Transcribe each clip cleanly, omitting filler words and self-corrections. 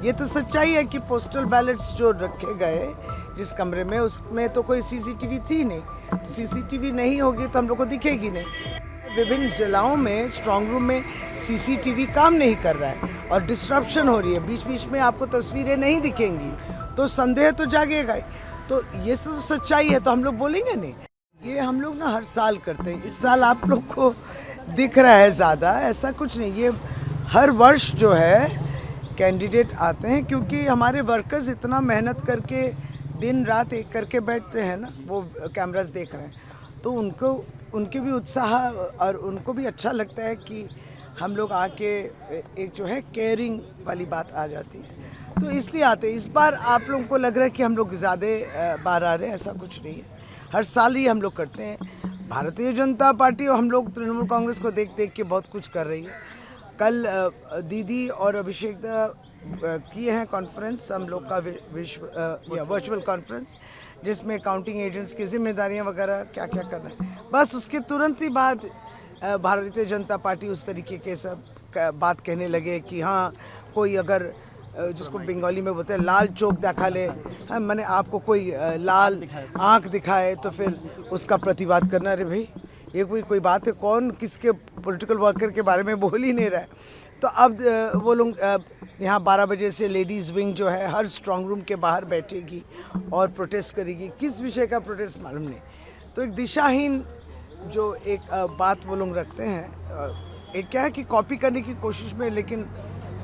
ये तो सच्चाई है कि पोस्टल बैलेट्स जो रखे गए जिस कमरे में, उसमें तो कोई सीसीटीवी थी नहीं। तो सीसीटीवी नहीं होगी तो हम लोग को दिखेगी नहीं। विभिन्न जिलाओं में स्ट्रांग रूम में सीसीटीवी काम नहीं कर रहा है और डिस्ट्रप्शन हो रही है, बीच बीच में आपको तस्वीरें नहीं दिखेंगी तो संदेह तो जागेगा ही। तो ये तो सच्चाई है, तो हम लोग बोलेंगे नहीं। ये हम लोग ना हर साल करते हैं। इस साल आप लोग को दिख रहा है ज़्यादा, ऐसा कुछ नहीं। ये हर वर्ष जो है कैंडिडेट आते हैं, क्योंकि हमारे वर्कर्स इतना मेहनत करके दिन रात एक करके बैठते हैं ना, वो कैमरास देख रहे हैं, तो उनके भी उत्साह और उनको भी अच्छा लगता है कि हम लोग आके एक जो है केयरिंग वाली बात आ जाती है, तो इसलिए आते हैं। इस बार आप लोगों को लग रहा है कि हम लोग ज़्यादा बार आ रहे हैं, ऐसा कुछ नहीं है। हर साल ही हम लोग करते हैं। भारतीय जनता पार्टी और हम लोग तृणमूल कांग्रेस को देख देख के बहुत कुछ कर रही है। कल दीदी और अभिषेक किए हैं कॉन्फ्रेंस, हम लोग का वर्चुअल कॉन्फ्रेंस, जिसमें काउंटिंग एजेंट्स की जिम्मेदारियां वगैरह क्या क्या करना है। बस उसके तुरंत ही बाद भारतीय जनता पार्टी उस तरीके के सब बात कहने लगे कि हाँ, कोई अगर जिसको बंगाली में बोलते हैं लाल चोक दिखा ले, हाँ, मैंने आपको कोई लाल आँख दिखाए तो फिर उसका प्रतिवाद करना। रे भाई, ये कोई बात है? कौन किसके पॉलिटिकल वर्कर के बारे में बोल ही नहीं रहा है। तो अब वो लोग यहाँ 12 बजे से लेडीज़ विंग जो है हर स्ट्रांग रूम के बाहर बैठेगी और प्रोटेस्ट करेगी। किस विषय का प्रोटेस्ट मालूम नहीं। तो एक दिशाहीन जो एक बात वो लोग रखते हैं, एक क्या है कि कॉपी करने की कोशिश में, लेकिन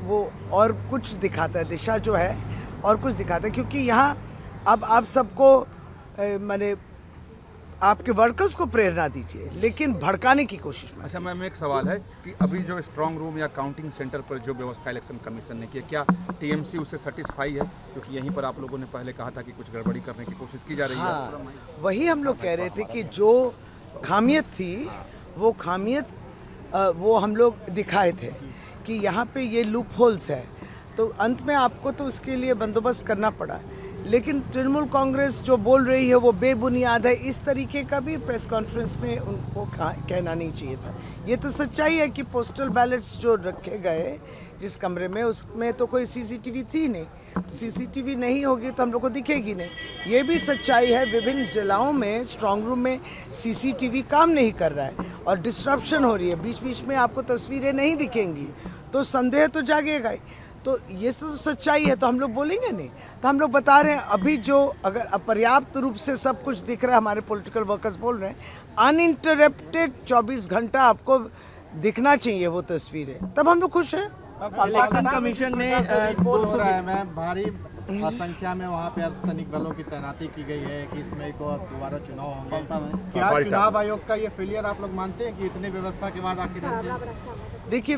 वो और कुछ दिखाता है, दिशा जो है और कुछ दिखाता है। क्योंकि यहाँ अब आप सबको माने आपके वर्कर्स को प्रेरणा दीजिए, लेकिन भड़काने की कोशिश में। अच्छा मैम, एक सवाल है कि अभी जो स्ट्रांग रूम या काउंटिंग सेंटर पर जो व्यवस्था इलेक्शन कमीशन ने की, क्या टीएमसी उससे सेटिस्फाई है? क्योंकि यहीं पर आप लोगों ने पहले कहा था कि कुछ गड़बड़ी करने की कोशिश की जा रही है। वही हम लोग कह रहे थे कि जो खामियत थी वो खामियत वो हम लोग दिखाए थे कि यहाँ पे ये लूप होल्स है, तो अंत में आपको तो उसके लिए बंदोबस्त करना पड़ा। लेकिन तृणमूल कांग्रेस जो बोल रही है वो बेबुनियाद है, इस तरीके का भी प्रेस कॉन्फ्रेंस में उनको कहना नहीं चाहिए था। ये तो सच्चाई है कि पोस्टल बैलेट्स जो रखे गए जिस कमरे में, उसमें तो कोई सीसीटीवी थी नहीं। तो सीसीटीवी नहीं होगी तो हम लोग को दिखेगी नहीं। ये भी सच्चाई है, विभिन्न जिलाओं में स्ट्रांग रूम में सीसीटीवी काम नहीं कर रहा है और डिस्ट्रप्शन हो रही है, बीच बीच में आपको तस्वीरें नहीं दिखेंगी तो संदेह तो जागेगा ही। तो ये तो सच्चाई है, तो हम लोग बोलेंगे नहीं। तो हम लोग बता रहे हैं, अभी जो अगर अपर्याप्त रूप से सब कुछ दिख रहा है, हमारे पॉलिटिकल वर्कर्स बोल रहे हैं, अनइंटरप्टेड 24 घंटा आपको दिखना चाहिए वो तस्वीरें, तब हम लोग खुश हैं। इलेक्शन कमीशन ने हो रहा है मैं भारी संख्या में वहाँ पे अर्धसैनिक बलों की तैनाती की गई है कि इसमें को दोबारा चुनाव होंगे। क्या चुनाव आयोग का ये फेलियर आप लोग मानते हैं कि इतनी व्यवस्था के बाद आखिर? देखिए,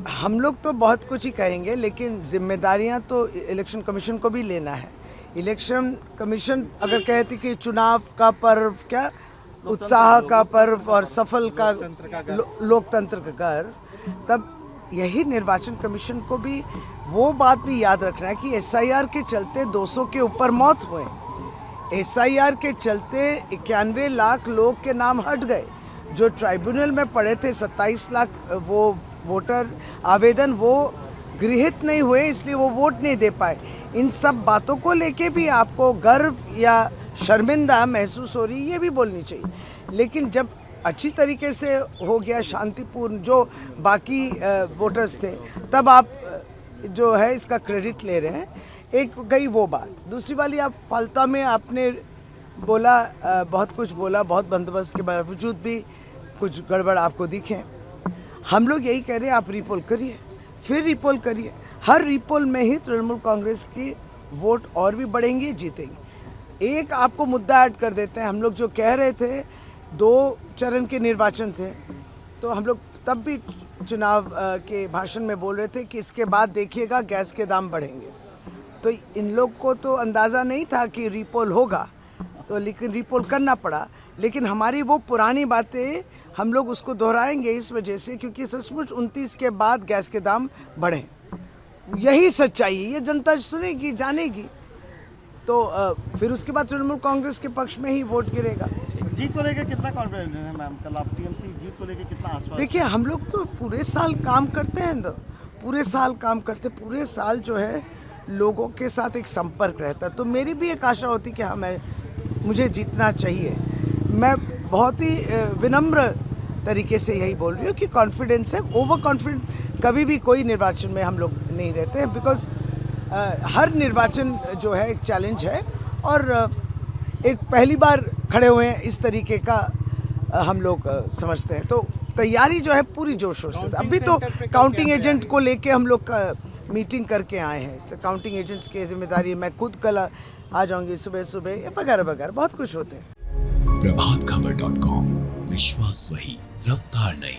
हम लोग तो बहुत कुछ ही कहेंगे, लेकिन जिम्मेदारियां तो इलेक्शन कमीशन को भी लेना है। इलेक्शन कमीशन अगर कहती कि चुनाव का पर्व, क्या उत्साह का पर्व और सफल का लोकतंत्र का घर, तब यही निर्वाचन कमीशन को भी वो बात भी याद रखना है कि एसआईआर के चलते 200 के ऊपर मौत हुए। एसआईआर के चलते 91 लाख लोग के नाम हट गए। जो ट्राइब्यूनल में पड़े थे 27 लाख वो वोटर आवेदन, वो गृहीत नहीं हुए, इसलिए वो वोट नहीं दे पाए। इन सब बातों को लेके भी आपको गर्व या शर्मिंदा महसूस हो रही, ये भी बोलनी चाहिए। लेकिन जब अच्छी तरीके से हो गया, शांतिपूर्ण, जो बाकी वोटर्स थे, तब आप जो है इसका क्रेडिट ले रहे हैं। एक गई वो बात। दूसरी वाली, आप फालता में आपने बोला, बहुत कुछ बोला, बहुत बंदोबस्त के बावजूद भी कुछ गड़बड़ आपको दिखे। हम लोग यही कह रहे हैं, आप रिपोल करिए, फिर रिपोल करिए। हर रिपोल में ही तृणमूल कांग्रेस की वोट और भी बढ़ेंगे, जीतेंगे। एक आपको मुद्दा ऐड कर देते हैं। हम लोग जो कह रहे थे 2 चरण के निर्वाचन थे, तो हम लोग तब भी चुनाव के भाषण में बोल रहे थे कि इसके बाद देखिएगा गैस के दाम बढ़ेंगे। तो इन लोग को तो अंदाज़ा नहीं था कि रिपोल होगा, तो लेकिन रिपोल करना पड़ा। लेकिन हमारी वो पुरानी बातें हम लोग उसको दोहराएंगे इस वजह से, क्योंकि सचमुच 29 के बाद गैस के दाम बढ़े। यही सच्चाई है, ये जनता सुनेगी, जानेगी, तो फिर उसके बाद तृणमूल कांग्रेस के पक्ष में ही वोट गिरेगा। जीत को लेकर कितना कॉन्फिडेंट है मैम? कल आप टीएमसी जीत को लेकर कितना आश्वस्त? देखिए, हम लोग तो पूरे साल काम करते हैं, तो पूरे साल काम करते, पूरे साल जो है लोगों के साथ एक संपर्क रहता, तो मेरी भी एक आशा होती कि हाँ मुझे जीतना चाहिए। मैं बहुत ही विनम्र तरीके से यही बोल रही हूँ कि कॉन्फिडेंस है, ओवर कॉन्फिडेंट कभी भी कोई निर्वाचन में हम लोग नहीं रहते हैं, बिकॉज हर निर्वाचन जो है एक चैलेंज है और एक पहली बार खड़े हुए हैं इस तरीके का हम लोग समझते हैं। तो तैयारी जो है पूरी जोर शोर से, अभी तो काउंटिंग एजेंट को लेके हम लोग मीटिंग करके आए हैं। काउंटिंग एजेंट्स की जिम्मेदारी मैं खुद कल आ जाऊंगी सुबह वगैरह वगैरह, बहुत कुछ होते हैं। प्रभातखबर.com, विश्वास वही, रफ्तार नहीं।